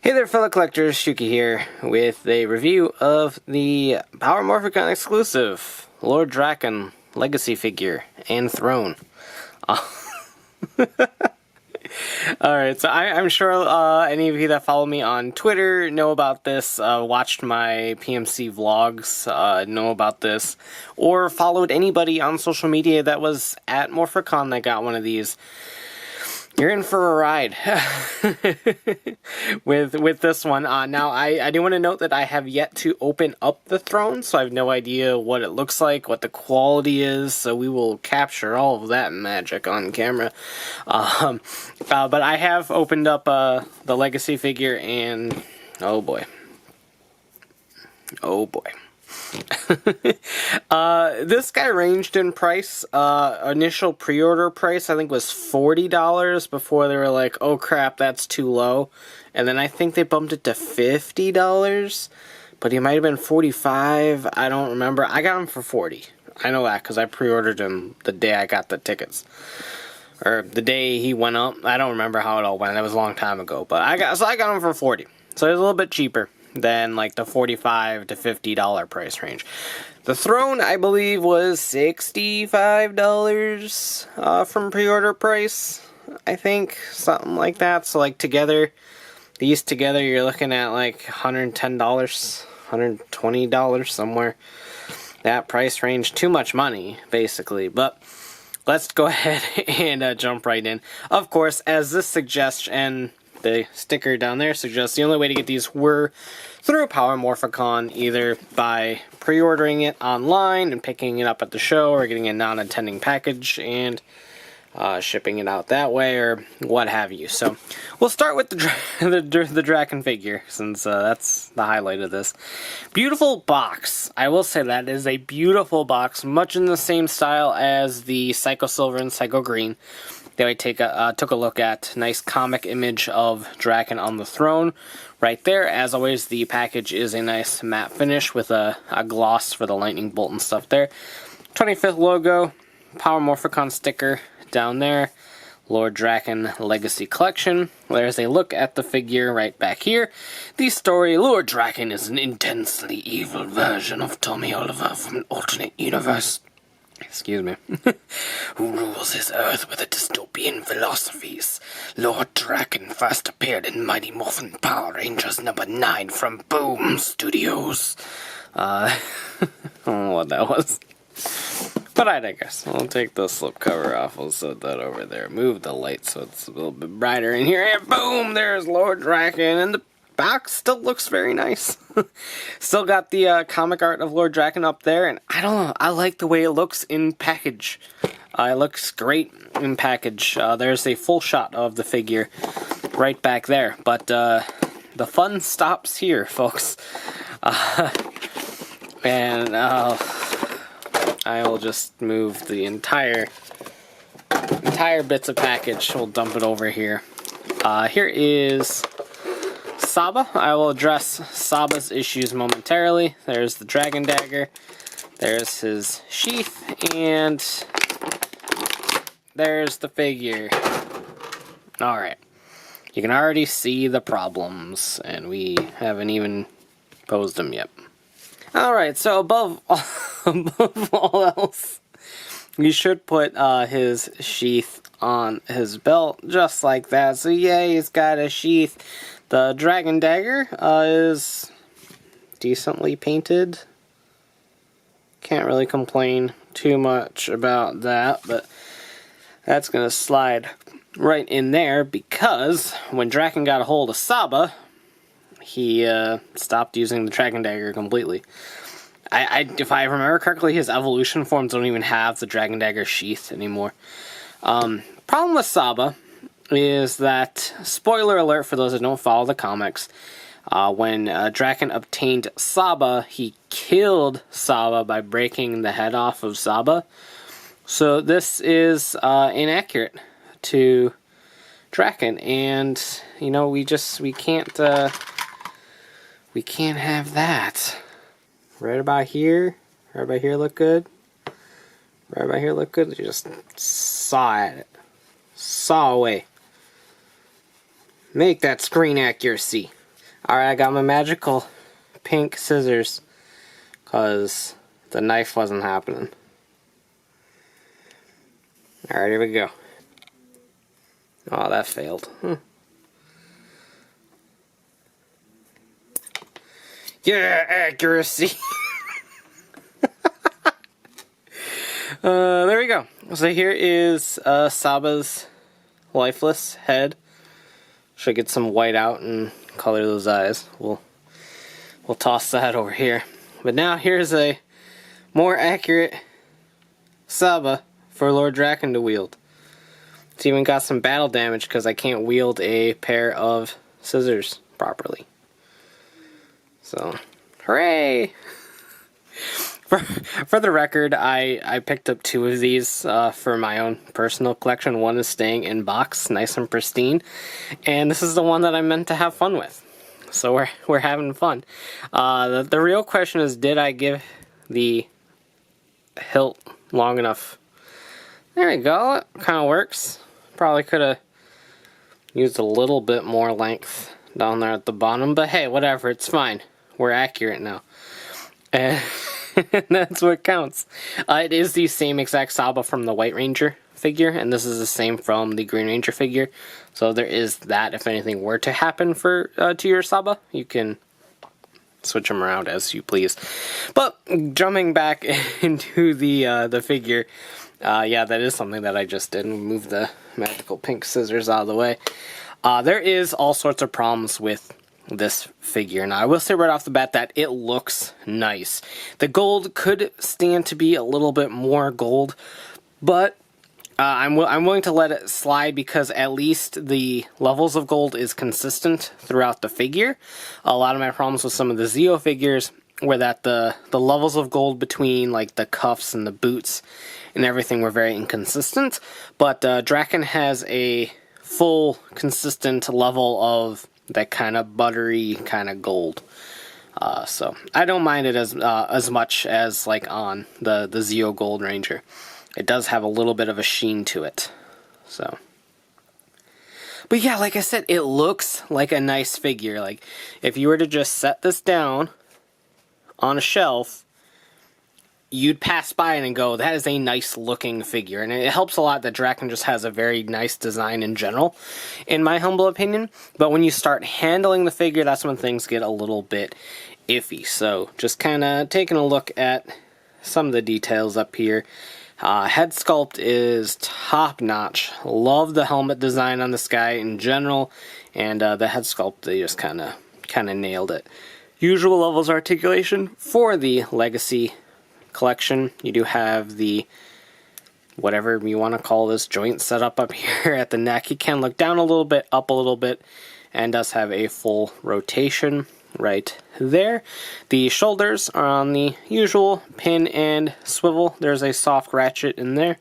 Hey there fellow collectors, Shuki here with a review of the Power Morphicon Exclusive Lord Drakkon Legacy Figure and Throne. Alright, so I'm sure any of you that follow me on Twitter know about this, watched my PMC vlogs, know about this, or followed anybody on social media that was at Morphicon that got one of these. You're in for a ride with this one. Now, I do want to note that I have yet to open up the throne, so I have no idea what it looks like, what the quality is, so we will capture all of that magic on camera. But I have opened up the Legacy figure, and oh boy. Oh boy. This guy ranged in price. Initial pre-order price I think was $40 before they were like, oh crap, that's too low. And then I think they bumped it to $50, but he might have been $45. I don't remember. I got him for $40. I know that because I pre-ordered him the day I got the tickets, or the day he went up. I don't remember how it all went. That was a long time ago, but I got him for $40. So it was a little bit cheaper than like the $45 to $50 price range. The throne, I believe, was $65 from pre-order price. I think something like that. So like together, these together, you're looking at like $110, $120 somewhere. That price range, too much money, basically. But let's go ahead and jump right in. Of course, as this suggests, and the sticker down there suggests, the only way to get these were through Power Morphicon, either by pre-ordering it online and picking it up at the show, or getting a non-attending package and shipping it out that way, or what have you. So we'll start with the Drakkon figure, since that's the highlight of this. Beautiful box. I will say that is a beautiful box, much in the same style as the Psycho Silver and Psycho Green that I took a look at. Nice comic image of Drakkon on the throne right there. As always, the package is a nice matte finish with a gloss for the lightning bolt and stuff there. 25th logo, Power Morphicon sticker down there. Lord Drakkon Legacy Collection. There's a look at the figure right back here. The story: Lord Drakkon is an intensely evil version of Tommy Oliver from an alternate universe. Excuse me. Who rules his earth with a dystopian philosophies. Lord Drakkon first appeared in Mighty Morphin Power Rangers #9 from Boom Studios. I don't know what that was. But I digress. I'll take the slipcover off. We'll set that over there. Move the light so it's a little bit brighter in here. And boom! There's Lord Drakkon. And the box still looks very nice. Still got the comic art of Lord Drakkon up there, and I don't know, I like the way it looks in package. It looks great in package. There's a full shot of the figure right back there, but the fun stops here, folks. And I will just move the entire bits of package. We'll dump it over here. Here is Saba. I will address Saba's issues momentarily. There's the Dragon Dagger. There's his sheath. And there's the figure. Alright. You can already see the problems, and we haven't even posed them yet. Alright, so above all else, you should put his sheath on his belt, just like that. So yeah, he's got a sheath. The Dragon Dagger is decently painted. Can't really complain too much about that, but that's going to slide right in there because when Drakkon got a hold of Saba, he stopped using the Dragon Dagger completely. If I remember correctly, his evolution forms don't even have the Dragon Dagger sheath anymore. Problem with Saba is that, spoiler alert for those that don't follow the comics, when Drakkon obtained Saba, he killed Saba by breaking the head off of Saba. So this is inaccurate to Drakkon, and you know, we can't have that. Right about here look good. Right about here look good. You just saw at it. Saw away. Make that screen accuracy. Alright, I got my magical pink scissors, because the knife wasn't happening. Alright, here we go. Oh, that failed. Yeah, accuracy! There we go. So here is Saba's lifeless head. Should get some white out and color those eyes. We'll toss that over here. But now here's a more accurate Saba for Lord Drakkon to wield. It's even got some battle damage because I can't wield a pair of scissors properly. So, hooray! For the record, I picked up 2 of these for my own personal collection. One is staying in box, nice and pristine, and this is the one that I meant to have fun with. So we're having fun. The real question is, did I give the hilt long enough? There we go. It kind of works. Probably could have used a little bit more length down there at the bottom, but hey, whatever. It's fine. We're accurate now. And that's what counts. It is the same exact Saba from the White Ranger figure, and this is the same from the Green Ranger figure. So there is that. If anything were to happen to your Saba, you can switch them around as you please. But jumping back into the figure, yeah, that is something that I just did. Move the magical pink scissors out of the way. There is all sorts of problems with this figure. Now, I will say right off the bat that it looks nice. The gold could stand to be a little bit more gold, but I'm willing to let it slide because at least the levels of gold is consistent throughout the figure. A lot of my problems with some of the Zeo figures were that the levels of gold between like the cuffs and the boots and everything were very inconsistent, but Drakkon has a full consistent level of that kind of buttery kind of gold. So I don't mind it as much as like on the Zeo Gold Ranger. It does have a little bit of a sheen to it. So, but yeah, like I said, it looks like a nice figure. Like if you were to just set this down on a shelf, you'd pass by it and go, that is a nice looking figure. And it helps a lot that Drakkon just has a very nice design in general, in my humble opinion. But when you start handling the figure, that's when things get a little bit iffy. So just kind of taking a look at some of the details up here. Head sculpt is top notch. Love the helmet design on this guy in general. And the head sculpt, they just kind of nailed it. Usual levels articulation for the Legacy collection. You do have the whatever you want to call this joint set up here at the neck. You can look down a little bit, up a little bit, and does have a full rotation right there. The shoulders are on the usual pin and swivel. There's a soft ratchet in there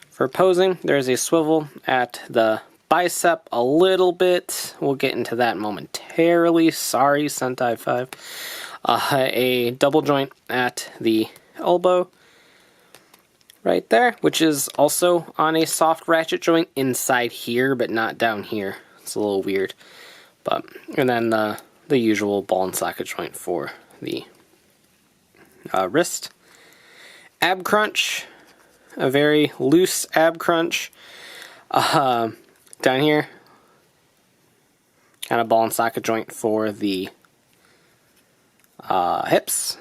for posing. There's a swivel at the bicep a little bit. We'll get into that momentarily. Sorry, Sentai 5. A double joint at the elbow right there, which is also on a soft ratchet joint inside here, but not down here. It's a little weird. But and then the usual ball and socket joint for the wrist. Ab crunch, a very loose ab crunch. Down here, kind of ball and socket joint for the hips,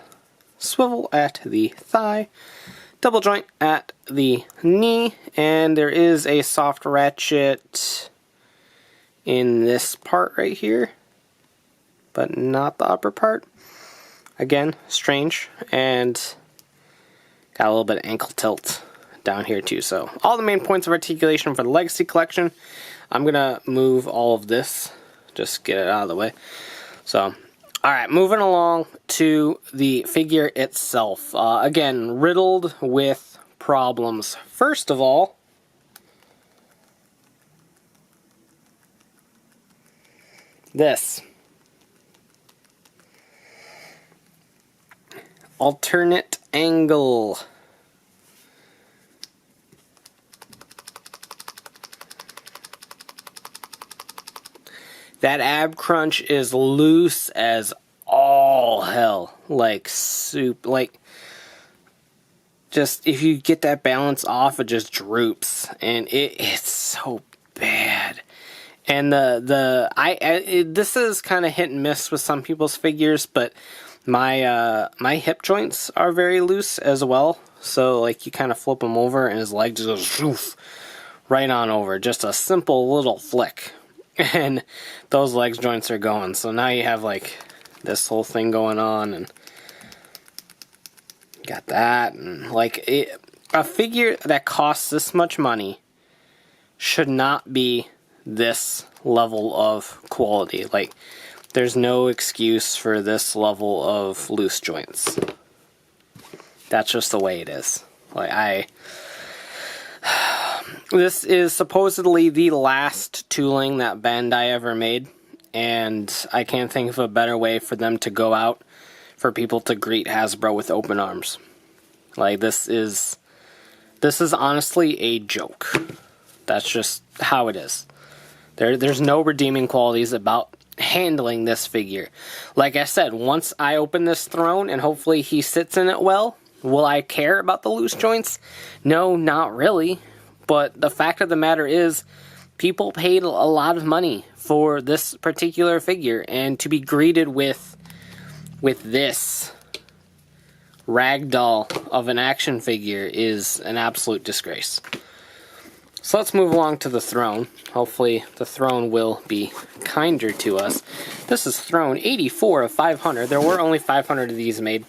swivel at the thigh, double joint at the knee, and there is a soft ratchet in this part right here, but not the upper part. Again, strange, and got a little bit of ankle tilt down here too. So all the main points of articulation for the Legacy collection. I'm gonna move all of this, just get it out of the way. So alright, moving along to the figure itself. Again, riddled with problems. First of all, this. Alternate angle. That ab crunch is loose as all hell. Like soup. Like, just if you get that balance off, it just droops. And it's so bad. And this is kind of hit and miss with some people's figures, but my hip joints are very loose as well. So like you kind of flip him over and his leg just goes shoof, right on over. Just a simple little flick. And those legs joints are going. So now you have like this whole thing going on, and got that, and like a figure that costs this much money should not be this level of quality. Like, there's no excuse for this level of loose joints. That's just the way it is. Like, this is supposedly the last tooling that Bandai ever made, and I can't think of a better way for them to go out for people to greet Hasbro with open arms. Like, this is honestly a joke. That's just how it is. There's no redeeming qualities about handling this figure. Like I said, once I open this throne and hopefully he sits in it well, will I care about the loose joints? No, not really. But the fact of the matter is, people paid a lot of money for this particular figure, and to be greeted with this ragdoll of an action figure is an absolute disgrace. So let's move along to the throne. Hopefully the throne will be kinder to us. This is throne 84 of 500. There were only 500 of these made.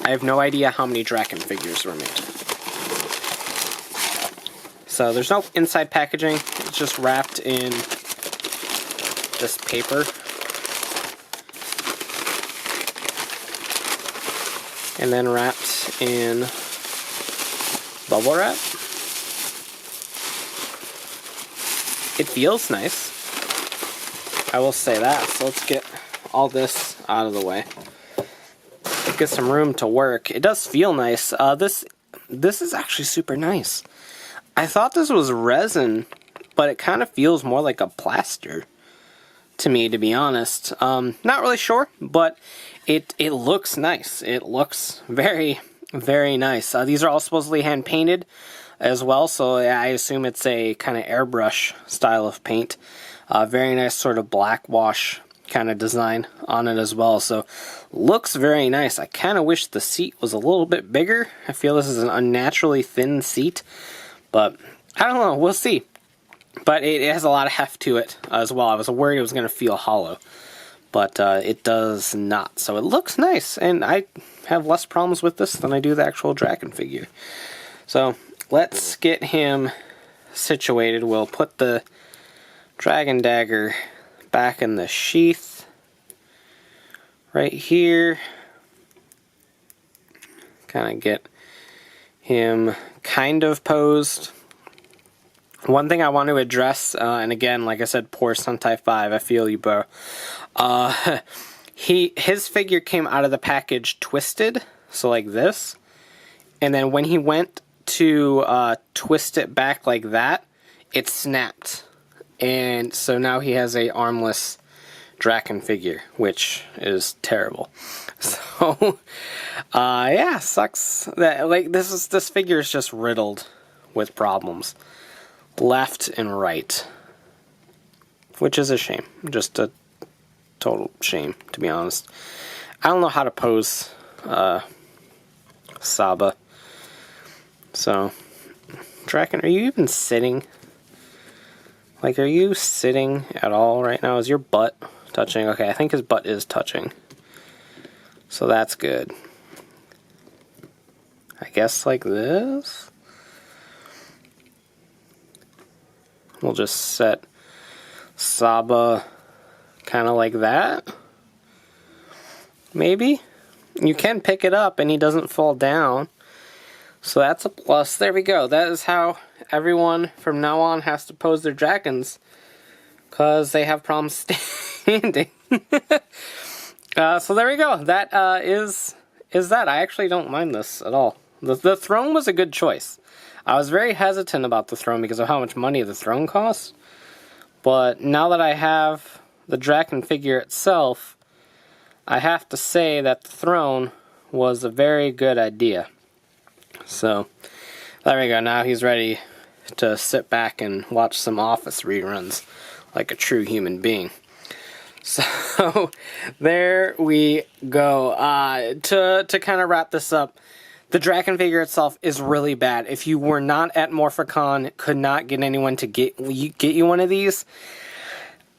I have no idea how many Drakkon figures were made. So there's no inside packaging. It's just wrapped in this paper. And then wrapped in bubble wrap. It feels nice. I will say that. So let's get all this out of the way. Get some room to work. It does feel nice. This is actually super nice. I thought this was resin, but it kind of feels more like a plaster to me, to be honest. Not really sure, but it looks nice. It looks very, very nice. These are all supposedly hand painted as well, so I assume it's a kind of airbrush style of paint. Very nice sort of black wash kind of design on it as well, so looks very nice. I kind of wish the seat was a little bit bigger. I feel this is an unnaturally thin seat, but I don't know, we'll see. But it has a lot of heft to it as well. I was worried it was going to feel hollow, but it does not. So it looks nice, and I have less problems with this than I do the actual Drakkon figure. So let's get him situated. We'll put the Dragon Dagger back in the sheath right here. Kind of get him kind of posed. One thing I want to address, and again, like I said, poor Sentai 5, I feel you, bro. His figure came out of the package twisted, so like this. And then when he went to twist it back like that, it snapped. And so now he has a armless Drakkon figure, which is terrible. So, yeah, sucks that, like, this figure is just riddled with problems. Left and right. Which is a shame. Just a total shame, to be honest. I don't know how to pose Saba. So, Drakkon, are you even sitting? Like, are you sitting at all right now? Is your butt touching? Okay, I think his butt is touching. So that's good. I guess like this? We'll just set Saba kind of like that. Maybe? You can pick it up and he doesn't fall down. So that's a plus. There we go. That is how everyone from now on has to pose their Drakkons, because they have problems standing. So there we go. That is that. I actually don't mind this at all. The throne was a good choice. I was very hesitant about the throne because of how much money the throne costs. But now that I have the Drakkon figure itself, I have to say that the throne was a very good idea. So, there we go. Now he's ready to sit back and watch some Office reruns like a true human being. So, there we go. To kind of wrap this up, the Drakkon figure itself is really bad. If you were not at Morphicon, could not get anyone to get you one of these,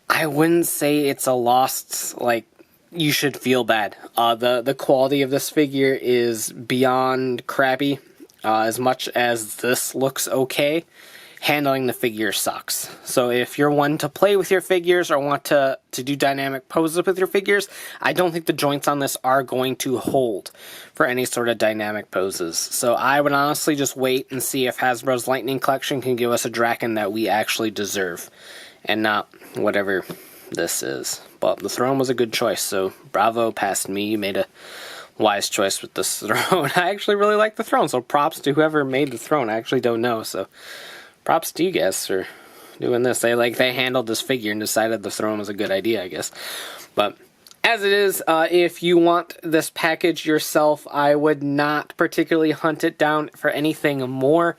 I wouldn't say it's a lost, like, you should feel bad. The quality of this figure is beyond crappy. As much as this looks okay, handling the figure sucks. So if you're one to play with your figures or want to do dynamic poses with your figures, I don't think the joints on this are going to hold for any sort of dynamic poses. So I would honestly just wait and see if Hasbro's Lightning Collection can give us a Drakkon that we actually deserve, and not whatever this is. But the throne was a good choice, so bravo past me. You made a wise choice with this throne. I actually really like the throne, so props to whoever made the throne. I actually don't know, so props to you guys for doing this. They handled this figure and decided the throne was a good idea, I guess. But as it is, if you want this package yourself, I would not particularly hunt it down for anything more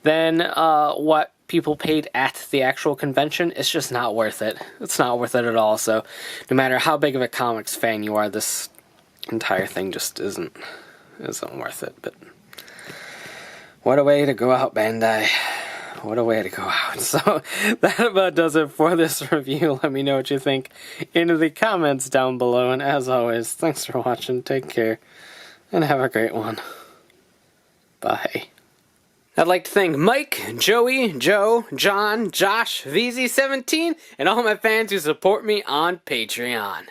than what people paid at the actual convention. It's just not worth it. It's not worth it at all. So no matter how big of a comics fan you are, this entire thing just isn't worth it. But what a way to go out, Bandai. What a way to go out. So that about does it for this review. Let me know what you think in the comments down below. And as always, thanks for watching. Take care and have a great one. Bye. I'd like to thank Mike, Joey, Joe, John, Josh, VZ17, and all my fans who support me on Patreon.